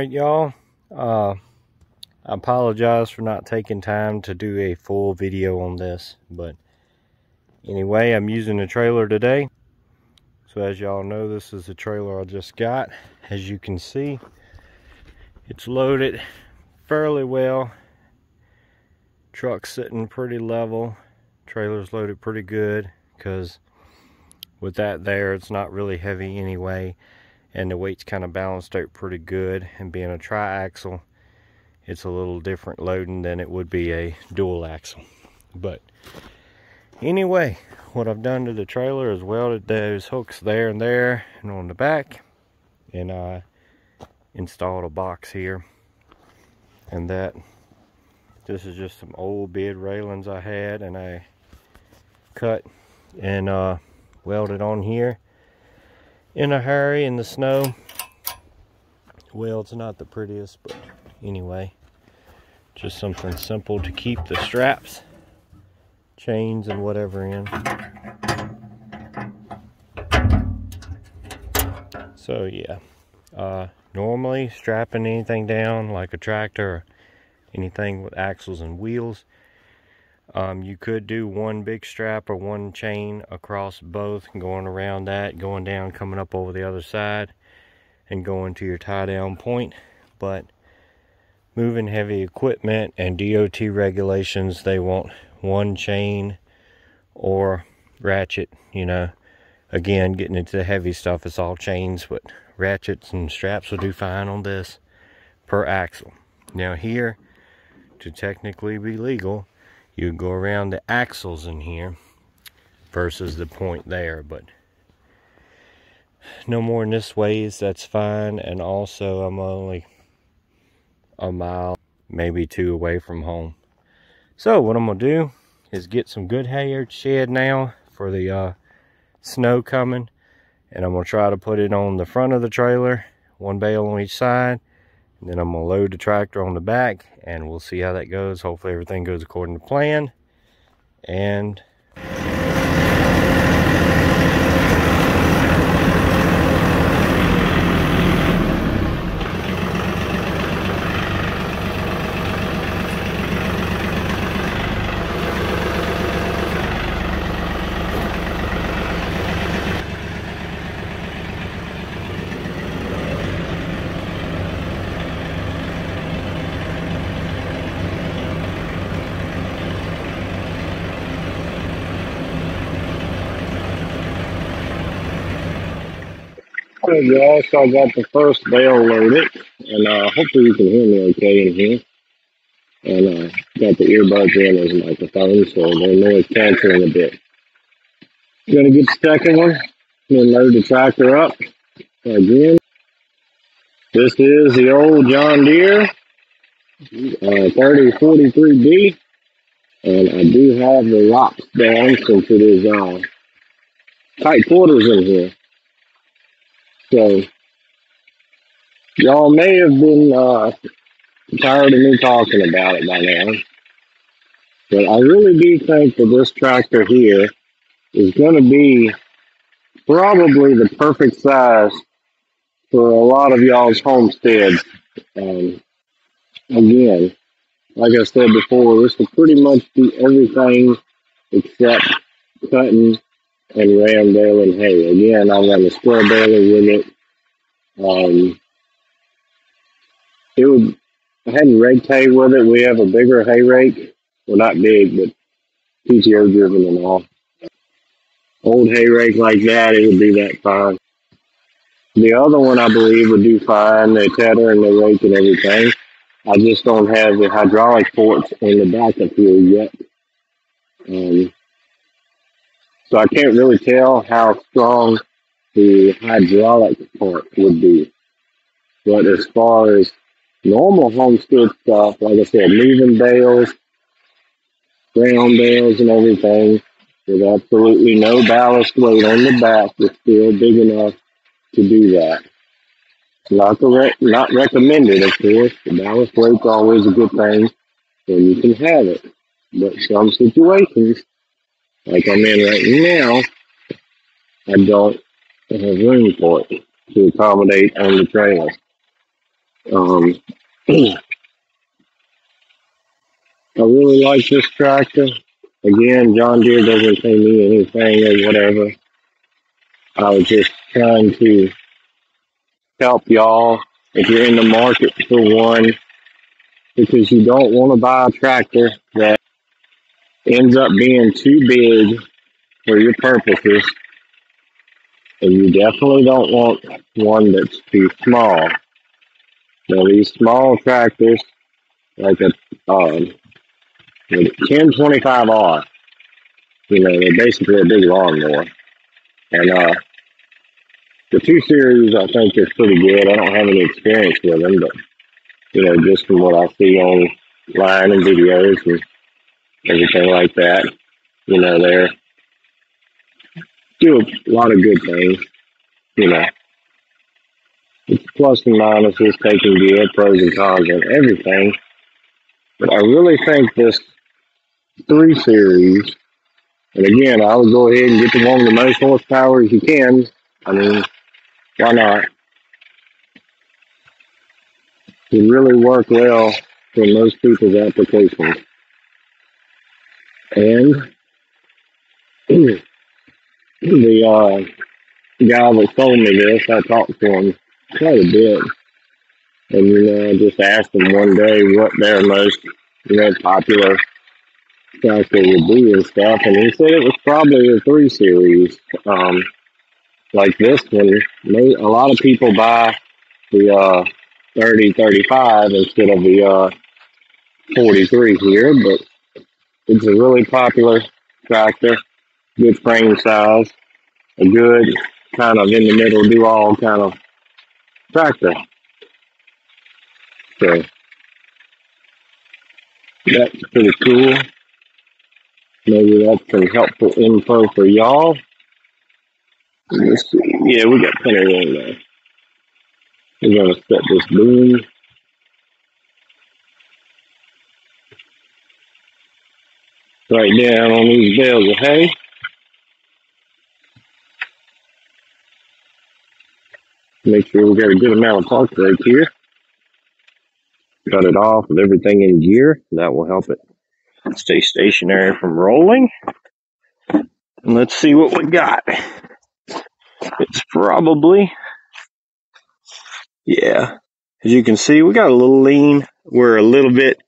Alright, y'all. I apologize for not taking time to do a full video on this, but anyway, I'm using the trailer today. So as y'all know, this is the trailer I just got. As you can see, it's loaded fairly well. Truck's sitting pretty level. Trailer's loaded pretty good, because with that there, it's not really heavy anyway, and the weight's kind of balanced out pretty good. And being a tri-axle, it's a little different loading than it would be a dual axle. But anyway, what I've done to the trailer is welded those hooks there and there and on the back, and I installed a box here. And this is just some old bed railings I had, and I cut and welded on here in a hurry in the snow. Well, it's not the prettiest, but anyway, just something simple to keep the straps, chains, and whatever in. So yeah, normally strapping anything down like a tractor or anything with axles and wheels, you could do one big strap or one chain across both, going around that, going down, coming up over the other side, and going to your tie down point. But moving heavy equipment and DOT regulations, they want one chain or ratchet. You know, again, getting into the heavy stuff, it's all chains, but ratchets and straps will do fine on this per axle. Now here, to technically be legal, you go around the axles in here versus the point there, but no more than this ways, that's fine. And also, I'm only a mile, maybe 2 away from home. So what I'm gonna do is get some good hay shed now for the snow coming, and I'm gonna try to put it on the front of the trailer, one bale on each side, and then I'm gonna load the tractor on the back, and we'll see how that goes. Hopefully everything goes according to plan. And Hey y'all, so I got the first bale loaded, and hopefully you can hear me okay in here. And got the earbuds in as a microphone, so the noise canceling a bit. Gonna get the second one, then load the tractor up again. This is the old John Deere 3043B, and I do have the locks down since it is tight quarters in here. So, y'all may have been tired of me talking about it by now, but I really do think that this tractor here is going to be probably the perfect size for a lot of y'all's homesteads. Again, like I said before, this will pretty much do everything except cutting and ram baling hay. Again, I run a square baler with it. I hadn't raked hay with it. We have a bigger hay rake. Well, not big, but PTO driven and all. Old hay rake like that, it would do that fine. The other one, I believe, would do fine. The tether and the rake and everything. I just don't have the hydraulic ports in the back up here yet. So I can't really tell how strong the hydraulic part would be. But as far as normal homestead stuff, like I said, moving bales, ground bales and everything, with absolutely no ballast weight on the back, is still big enough to do that. Not recommended, of course. The ballast weight's always a good thing when you can have it. But some situations, like I'm in right now, I don't have room for it to accommodate on the trailer. Um, I really like this tractor. Again, John Deere doesn't pay me anything or whatever. I was just trying to help y'all if you're in the market for one, because you don't want to buy a tractor that ends up being too big for your purposes, and you definitely don't want one that's too small. Now, these small tractors, like a 1025R, they're basically a big lawnmower. And the 2 Series, I think, is pretty good. I don't have any experience with them, but just from what I see online and videos and everything like that, they do a lot of good things. It's plus and minuses, taking good, pros and cons and everything. But I really think this 3 Series, and again, I would go ahead and get the one with the most horsepower as you can. I mean, why not? It really work well for most people's applications. And the guy that sold me this, I talked to him quite a bit. And, I just asked him one day what their most, popular tractor would be and stuff. And he said it was probably a 3 Series. Like this one, a lot of people buy the 3035 instead of the 43 here, but it's a really popular tractor, good frame size, a good kind of in the middle do all kind of tractor. So that's pretty cool. Maybe that's some helpful info for y'all. Let's see. Yeah, we got plenty of room there. We're gonna set this boom right down on these bales of hay. Make sure we got a good amount of park brake here. Cut it off with everything in gear. That will help it stay stationary from rolling. And let's see what we got. It's probably, yeah. As you can see, we got a little lean. We're a little bit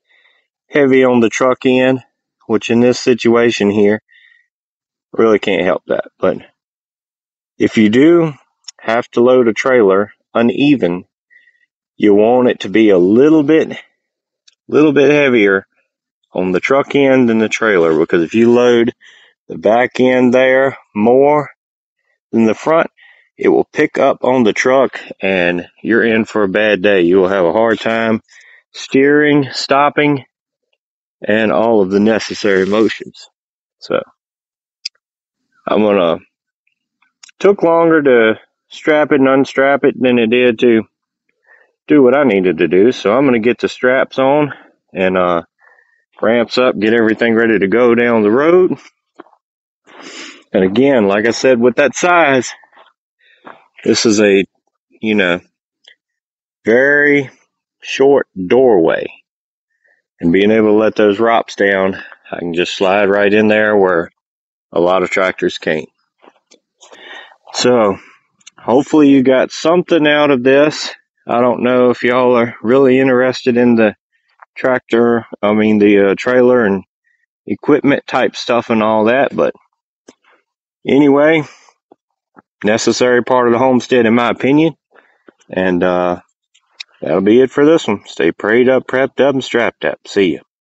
heavy on the truck end, which in this situation here, really can't help that. But if you do have to load a trailer uneven, you want it to be a little bit heavier on the truck end than the trailer, because if you load the back end there more than the front, it will pick up on the truck and you're in for a bad day. You will have a hard time steering, stopping, and all of the necessary motions. So took longer to strap it and unstrap it than it did to do what I needed to do. So I'm gonna get the straps on and ramps up, get everything ready to go down the road. And again, like I said, with that size, this is a, very short doorway. And being able to let those ROPS down, I can just slide right in there where a lot of tractors can't. So hopefully you got something out of this. I don't know if y'all are really interested in the trailer and equipment type stuff and all that, but anyway, necessary part of the homestead in my opinion. And that'll be it for this one. Stay prayed up, prepped up, and strapped up. See ya.